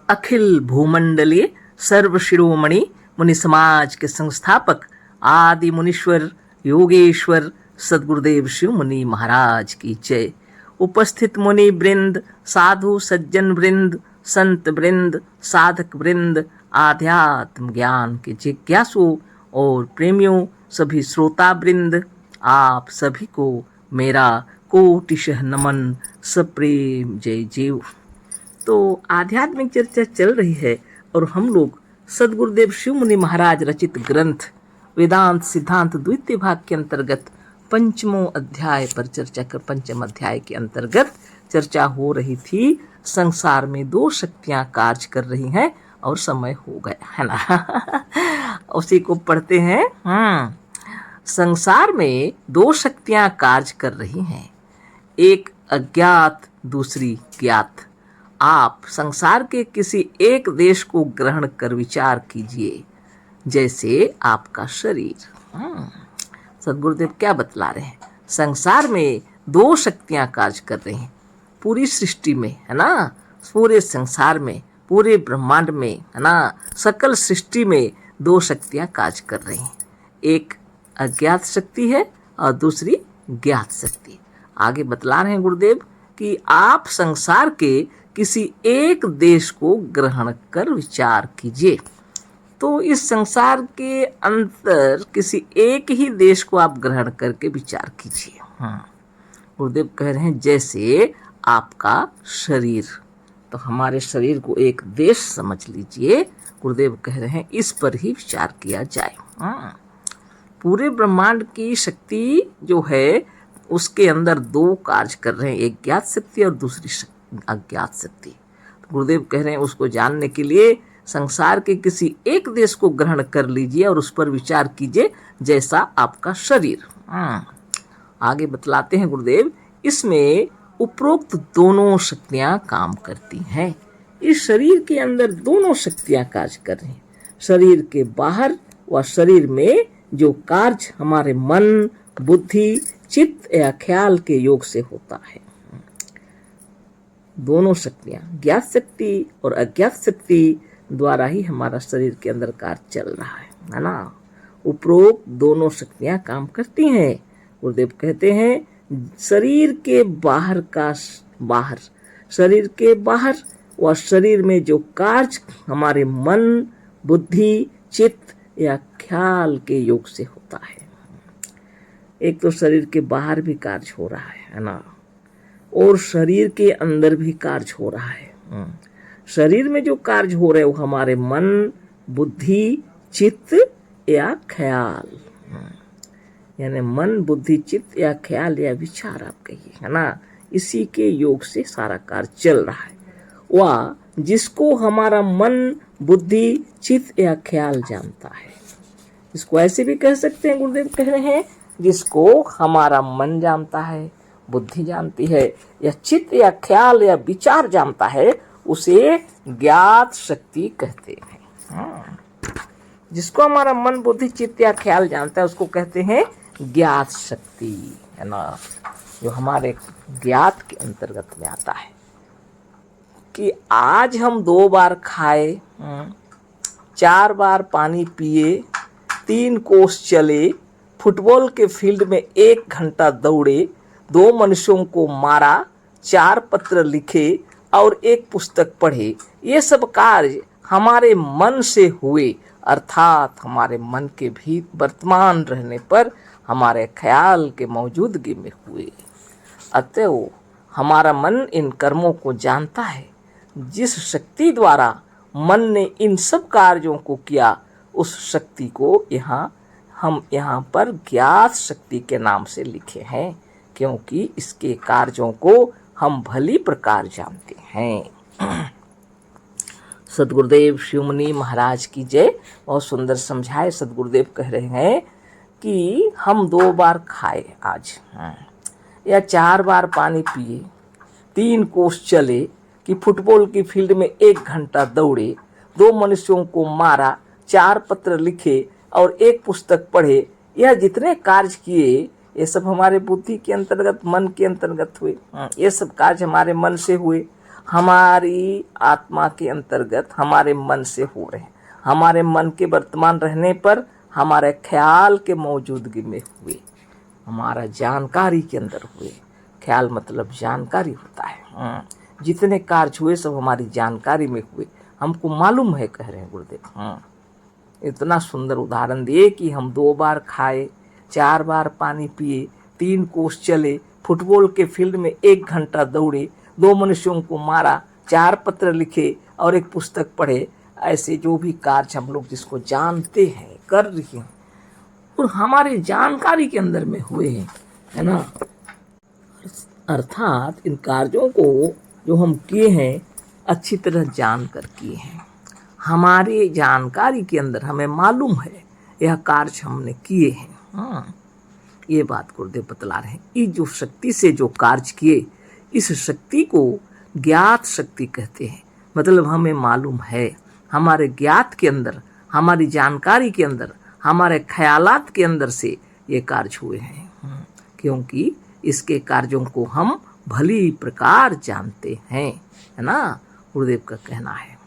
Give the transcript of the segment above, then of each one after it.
अखिल भूमंडलीय सर्व शिरोमणि मुनि समाज के संस्थापक आदि मुनीश्वर योगेश्वर सदगुरुदेव शिव मुनि महाराज की जय। उपस्थित मुनि वृंद, साधु सज्जन वृंद, संत वृंद, साधक वृंद, आध्यात्म ज्ञान के जिज्ञासु और प्रेमियों, सभी श्रोता वृंद, आप सभी को मेरा कोटिशः नमन, सप्रेम जय जीव। तो आध्यात्मिक चर्चा चल रही है और हम लोग सदगुरुदेव शिव मुनि महाराज रचित ग्रंथ वेदांत सिद्धांत द्वितीय भाग के अंतर्गत पंचम अध्याय के अंतर्गत चर्चा हो रही थी। संसार में दो शक्तियां कार्य कर रही हैं और समय हो गया है ना। उसी को पढ़ते हैं। संसार में दो शक्तियां कार्य कर रही हैं, एक अज्ञात दूसरी ज्ञात। आप संसार के किसी एक देश को ग्रहण कर विचार कीजिए, जैसे आपका शरीर। सदगुरुदेव क्या बतला रहे हैं? संसार में दो शक्तियां कार्य कर रही हैं, पूरी सृष्टि में है ना, पूरे संसार में, पूरे ब्रह्मांड में है ना, सकल सृष्टि में दो शक्तियां कार्य कर रही हैं। एक अज्ञात शक्ति है और दूसरी ज्ञात शक्ति। आगे बतला रहे हैं गुरुदेव कि आप संसार के किसी एक देश को ग्रहण कर विचार कीजिए। तो इस संसार के अंदर किसी एक ही देश को आप ग्रहण करके विचार कीजिए। गुरुदेव कह रहे हैं जैसे आपका शरीर, तो हमारे शरीर को एक देश समझ लीजिए। गुरुदेव कह रहे हैं इस पर ही विचार किया जाए। पूरे ब्रह्मांड की शक्ति जो है उसके अंदर दो कार्य कर रहे हैं, एक ज्ञात शक्ति और दूसरी अज्ञात शक्ति। तो गुरुदेव कह रहे हैं उसको जानने के लिए संसार के किसी एक देश को ग्रहण कर लीजिए और उस पर विचार कीजिए, जैसा आपका शरीर। आगे बतलाते हैं गुरुदेव, इसमें उपरोक्त दोनों शक्तियां काम करती हैं। इस शरीर के अंदर दोनों शक्तियां कार्य कर रही हैं। शरीर के बाहर व शरीर में जो कार्य हमारे मन, बुद्धि, चित्त या ख्याल के योग से होता है, दोनों शक्तियां ज्ञात शक्ति और अज्ञात शक्ति द्वारा ही हमारा शरीर के अंदर कार्य चल रहा है ना। उपरोक्त दोनों शक्तियां काम करती हैं। गुरुदेव कहते हैं शरीर के बाहर का बाहर, शरीर के बाहर व शरीर में जो कार्य हमारे मन, बुद्धि, चित्त या ख्याल के योग से होता है। एक तो शरीर के बाहर भी कार्य हो रहा है ना, और शरीर के अंदर भी कार्य हो रहा है। शरीर में जो कार्य हो रहे हैं वो हमारे मन, बुद्धि, चित्त या ख्याल, यानी मन, बुद्धि, चित्त या ख्याल या विचार आप कहिए है ना, इसी के योग से सारा कार्य चल रहा है। वह जिसको हमारा मन, बुद्धि, चित्त या ख्याल जानता है, इसको ऐसे भी कह सकते हैं, गुरुदेव कह रहे हैं जिसको हमारा मन जानता है, बुद्धि जानती है या चित्त या ख्याल या विचार जानता है, उसे ज्ञात शक्ति कहते हैं। जिसको हमारा मन, बुद्धि, चित्त या ख्याल जानता है उसको कहते हैं ज्ञात शक्ति, है ना, जो हमारे ज्ञात के अंतर्गत में आता है। कि आज हम 2 बार खाए, 4 बार पानी पिए, 3 कोस चले, फुटबॉल के फील्ड में 1 घंटा दौड़े, 2 मनुष्यों को मारा, 4 पत्र लिखे और 1 पुस्तक पढ़े, ये सब कार्य हमारे मन से हुए, अर्थात हमारे मन के भी वर्तमान रहने पर हमारे ख्याल के मौजूदगी में हुए। अतएव हमारा मन इन कर्मों को जानता है। जिस शक्ति द्वारा मन ने इन सब कार्यों को किया, उस शक्ति को हम यहाँ पर ज्ञात शक्ति के नाम से लिखे हैं, क्योंकि इसके कार्यों को हम भली प्रकार जानते हैं। सदगुरुदेव शिव मुनि महाराज की जय। बहुत सुंदर समझाए। सदगुरुदेव कह रहे हैं कि हम 2 बार खाए आज, या 4 बार पानी पिए, 3 कोस चले, कि फुटबॉल की फील्ड में 1 घंटा दौड़े, 2 मनुष्यों को मारा, 4 पत्र लिखे और 1 पुस्तक पढ़े, यह जितने कार्य किए ये सब हमारे बुद्धि के अंतर्गत, मन के अंतर्गत हुए। ये सब कार्य हमारे मन से हुए। हमारी आत्मा के अंतर्गत हमारे मन से हो रहे हैं। हमारे मन के वर्तमान रहने पर हमारे ख्याल के मौजूदगी में हुए, हमारा जानकारी के अंदर हुए। ख्याल मतलब जानकारी होता है। जितने कार्य हुए सब हमारी जानकारी में हुए, हमको मालूम है, कह रहे हैं गुरुदेव। इतना सुंदर उदाहरण दिए कि हम 2 बार खाए, 4 बार पानी पिए, 3 कोस चले, फुटबॉल के फील्ड में 1 घंटा दौड़े, 2 मनुष्यों को मारा, 4 पत्र लिखे और 1 पुस्तक पढ़े। ऐसे जो भी कार्य हम लोग जिसको जानते हैं, कर रहे हैं और हमारे जानकारी के अंदर में हुए हैं, है ना। अर्थात इन कार्यों को जो हम किए हैं अच्छी तरह जान कर किए हैं। हमारे जानकारी के अंदर हमें मालूम है यह कार्य हमने किए हैं। ये बात गुरुदेव बतला रहे हैं। ये जो शक्ति से जो कार्य किए, इस शक्ति को ज्ञात शक्ति कहते हैं। मतलब हमें मालूम है, हमारे ज्ञात के अंदर, हमारी जानकारी के अंदर, हमारे ख्यालात के अंदर से ये कार्य हुए हैं, क्योंकि इसके कार्यों को हम भली प्रकार जानते हैं, है ना, गुरुदेव का कहना है।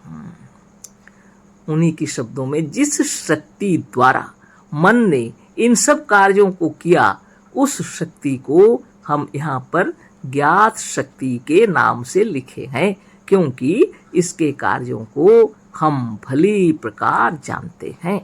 उन्हीं के शब्दों में, जिस शक्ति द्वारा मन ने इन सब कार्यों को किया, उस शक्ति को हम यहाँ पर ज्ञात शक्ति के नाम से लिखे हैं, क्योंकि इसके कार्यों को हम भली प्रकार जानते हैं।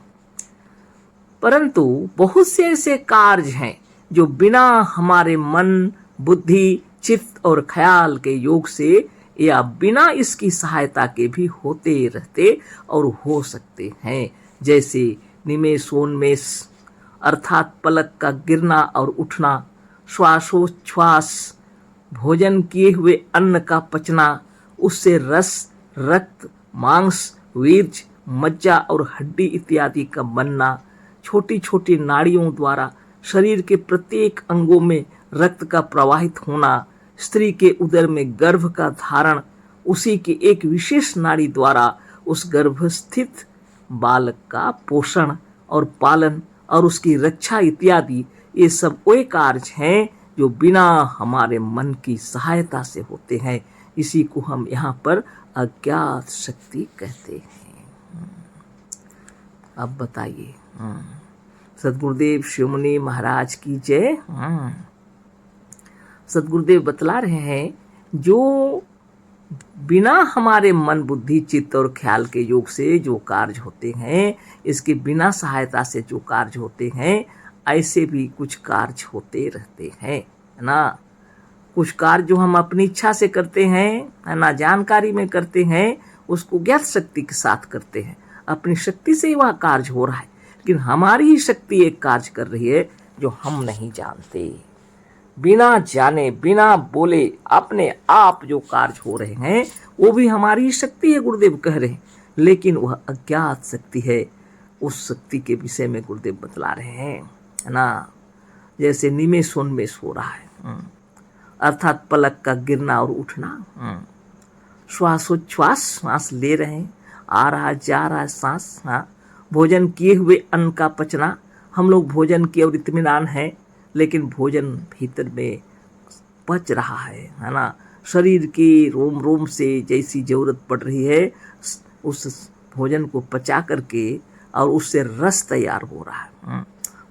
परंतु बहुत से ऐसे कार्य हैं जो बिना हमारे मन, बुद्धि, चित्त और ख्याल के योग से या बिना इसकी सहायता के भी होते रहते और हो सकते हैं। जैसे निमेषोन्मेष अर्थात पलक का गिरना और उठना, श्वासोच्छ्वास, भोजन किए हुए अन्न का पचना, उससे रस, रक्त, मांस, वीर्य, मज्जा और हड्डी इत्यादि का बनना, छोटी छोटी नाड़ियों द्वारा शरीर के प्रत्येक अंगों में रक्त का प्रवाहित होना, स्त्री के उदर में गर्भ का धारण, उसी के एक विशेष नाड़ी द्वारा उस गर्भस्थित बालक का पोषण और पालन और उसकी रक्षा इत्यादि, ये सब वे कार्य हैं जो बिना हमारे मन की सहायता से होते हैं। इसी को हम यहाँ पर अज्ञात शक्ति कहते हैं। अब बताइए, सदगुरुदेव शिवमुनि महाराज की जय। सदगुरुदेव बतला रहे हैं, जो बिना हमारे मन, बुद्धि, चित्त और ख्याल के योग से जो कार्य होते हैं, इसके बिना सहायता से जो कार्य होते हैं, ऐसे भी कुछ कार्य होते रहते हैं, है ना। कुछ कार्य जो हम अपनी इच्छा से करते हैं, है ना, जानकारी में करते हैं, उसको ज्ञात शक्ति के साथ करते हैं, अपनी शक्ति से वह कार्य हो रहा है। लेकिन हमारी ही शक्ति एक कार्य कर रही है जो हम नहीं जानते। बिना जाने, बिना बोले अपने आप जो कार्य हो रहे हैं, वो भी हमारी शक्ति है, गुरुदेव कह रहे हैं, लेकिन वह अज्ञात शक्ति है। उस शक्ति के विषय में गुरुदेव बतला रहे हैं, है ना। जैसे निमेषोन्मेष हो रहा है, अर्थात पलक का गिरना और उठना, श्वासोच्छ्वास, श्वास ले रहे हैं, आ रहा जा रहा है सांस, भोजन किए हुए अन्न का पचना, हम लोग भोजन किए और इत्मीनान है, लेकिन भोजन भीतर में पच रहा है ना। शरीर के रोम रोम से जैसी जरूरत पड़ रही है, उस भोजन को पचा करके और उससे रस तैयार हो रहा है।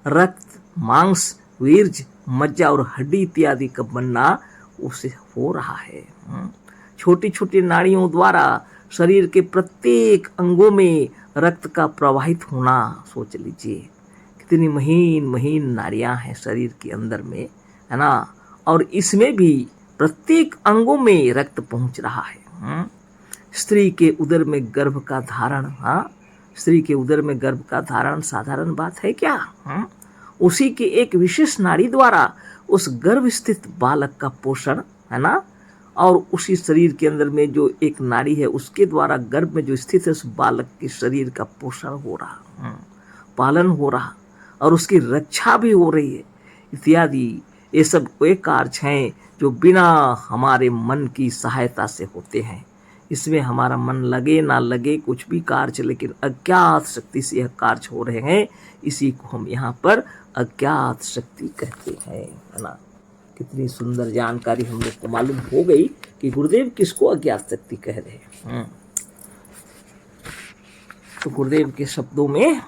रक्त, मांस, वीर्य, मज्जा और हड्डी इत्यादि का बनना उससे हो रहा है। छोटी छोटी नाड़ियों द्वारा शरीर के प्रत्येक अंगों में रक्त का प्रवाहित होना, सोच लीजिए कितनी महीन महीन नाड़ियां हैं शरीर के अंदर में, है ना। और इसमें भी प्रत्येक अंगों में रक्त पहुंच रहा है। स्त्री के उदर में गर्भ का धारण, स्त्री के उदर में गर्भ का धारण साधारण बात है क्या? उसी के एक विशेष नाड़ी द्वारा उस गर्भ स्थित बालक का पोषण, है ना। और उसी शरीर के अंदर में जो एक नाड़ी है, उसके द्वारा गर्भ में जो स्थित है उस बालक के शरीर का पोषण हो रहा, पालन हो रहा और उसकी रक्षा भी हो रही है इत्यादि। ये सब वे कार्य हैं जो बिना हमारे मन की सहायता से होते हैं। इसमें हमारा मन लगे ना लगे कुछ भी कार्य, लेकिन अज्ञात शक्ति से यह कार्य हो रहे हैं। इसी को हम यहाँ पर अज्ञात शक्ति कहते हैं, है ना। कितनी सुंदर जानकारी हम लोग को मालूम हो गई कि गुरुदेव किसको अज्ञात शक्ति कह रहे हैं। तो गुरुदेव के शब्दों में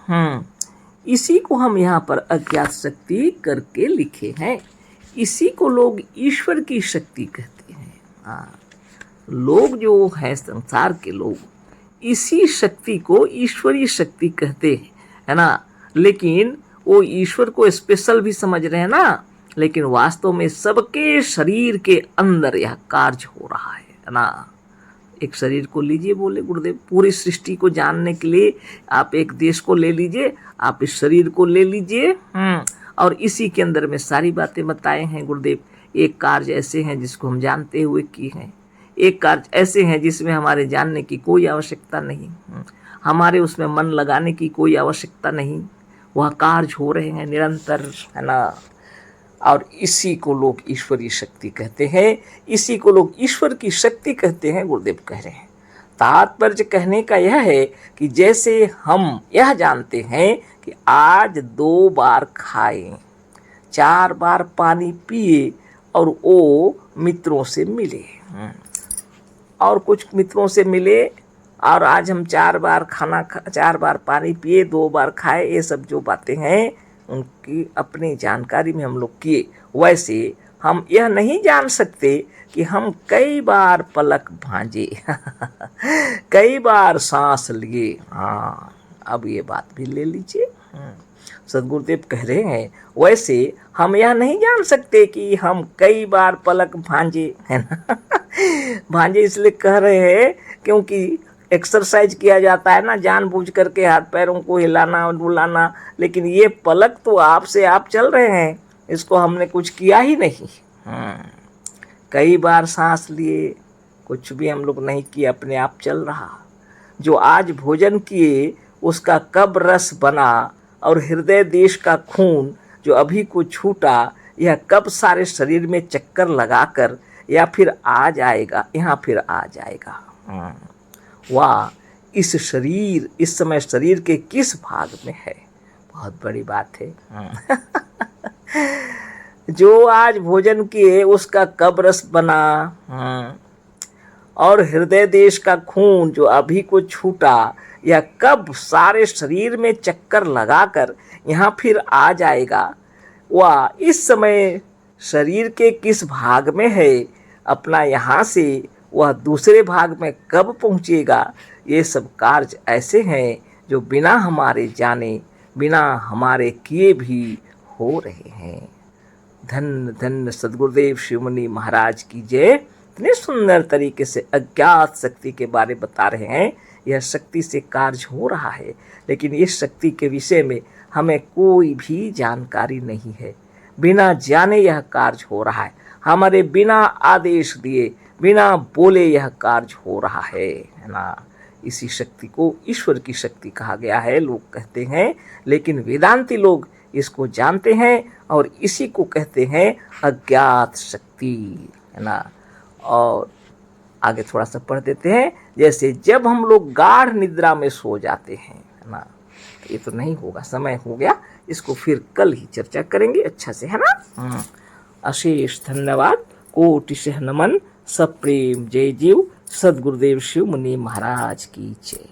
इसी को हम यहाँ पर अज्ञात शक्ति करके लिखे हैं। इसी को लोग ईश्वर की शक्ति कहते हैं। लोग जो है संसार के लोग इसी शक्ति को ईश्वरीय शक्ति कहते हैं, है ना। लेकिन वो ईश्वर को स्पेशल भी समझ रहे हैं ना, लेकिन वास्तव में सबके शरीर के अंदर यह कार्य हो रहा है ना। एक शरीर को लीजिए, बोले गुरुदेव, पूरी सृष्टि को जानने के लिए आप एक देश को ले लीजिए, आप इस शरीर को ले लीजिए, और इसी के अंदर में सारी बातें बताए हैं गुरुदेव। एक कार्य ऐसे हैं जिसको हम जानते हुए किए हैं, एक कार्य ऐसे हैं जिसमें हमारे जानने की कोई आवश्यकता नहीं, हमारे उसमें मन लगाने की कोई आवश्यकता नहीं, वह कार्य हो रहे हैं निरंतर, है ना। और इसी को लोग ईश्वरीय शक्ति कहते हैं, इसी को लोग ईश्वर की शक्ति कहते हैं, गुरुदेव कह रहे हैं। तात्पर्य कहने का यह है कि जैसे हम यह जानते हैं कि आज 2 बार खाए, 4 बार पानी पिए और वो मित्रों से मिले, और कुछ मित्रों से मिले, और आज हम 4 बार खाना 4 बार पानी पिए, 2 बार खाए, ये सब जो बातें हैं उनकी अपनी जानकारी में हम लोग किए। वैसे हम यह नहीं जान सकते कि हम कई बार पलक भांजे कई बार सांस लिए। अब ये बात भी ले लीजिए, सदगुरुदेव कह रहे हैं वैसे हम यह नहीं जान सकते कि हम कई बार पलक भांजे, है ना। भांजे इसलिए कह रहे हैं क्योंकि एक्सरसाइज किया जाता है ना, जानबूझ करके हाथ पैरों को हिलाना डुलाना, लेकिन ये पलक तो आपसे आप चल रहे हैं, इसको हमने कुछ किया ही नहीं। कई बार सांस लिए, कुछ भी हम लोग नहीं किए, अपने आप चल रहा। जो आज भोजन किए उसका कब रस बना, और हृदय देश का खून जो अभी को छूटा, यह कब सारे शरीर में चक्कर लगाकर या फिर आ जाएगा, यहाँ फिर आ जाएगा। वाह, इस शरीर इस समय शरीर के किस भाग में है, बहुत बड़ी बात है। जो आज भोजन किए उसका कब रस बना, और हृदय देश का खून जो अभी को छूटा, यह कब सारे शरीर में चक्कर लगाकर यहाँ फिर आ जाएगा। वह इस समय शरीर के किस भाग में है, अपना यहाँ से वह दूसरे भाग में कब पहुँचेगा। ये सब कार्य ऐसे हैं जो बिना हमारे जाने, बिना हमारे किए भी हो रहे हैं। धन्य धन्य सद्गुरुदेव शिवमुनि महाराज की जय। इतने सुंदर तरीके से अज्ञात शक्ति के बारे बता रहे हैं। यह शक्ति से कार्य हो रहा है, लेकिन इस शक्ति के विषय में हमें कोई भी जानकारी नहीं है। बिना जाने यह कार्य हो रहा है, हमारे बिना आदेश दिए, बिना बोले यह कार्य हो रहा है ना। इसी शक्ति को ईश्वर की शक्ति कहा गया है, लोग कहते हैं, लेकिन वेदांती लोग इसको जानते हैं और इसी को कहते हैं अज्ञात शक्ति, है ना। और आगे थोड़ा सा पढ़ देते हैं। जैसे जब हम लोग गाढ़ निद्रा में सो जाते हैं, है ना, तो ये तो नहीं होगा, समय हो गया, इसको फिर कल ही चर्चा करेंगे अच्छा से, है ना। अशेष धन्यवाद, कोटिशः नमन, सप्रेम जय जीव। सद्गुरुदेव शिव मुनि महाराज की जय।